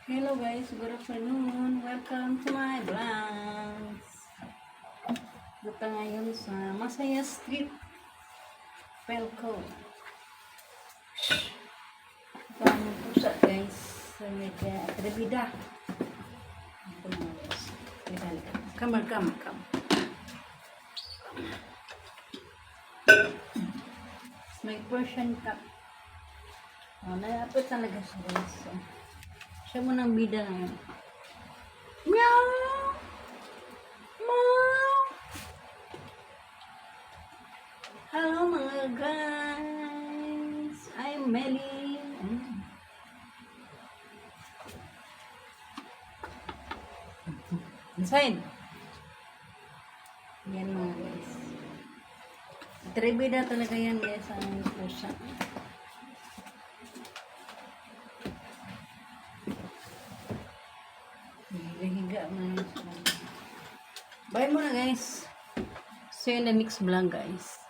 Hello guys, good afternoon. Welcome to my vlogs. Dito ngayon sa Masaya Street, Pelco. Dami pusa guys. Sa medya Trevida. Ito mga guys. Halika. Come. May Persian cat. Nalapit talaga siya guys. So, siya mo ng bida ngayon. Meow! Meow! Hello mga guys! I'm Melly. Inside. Yan mga guys. Tribida talaga yan guys ang pusa. Higa na. Bye muna guys. See you in the next vlog guys.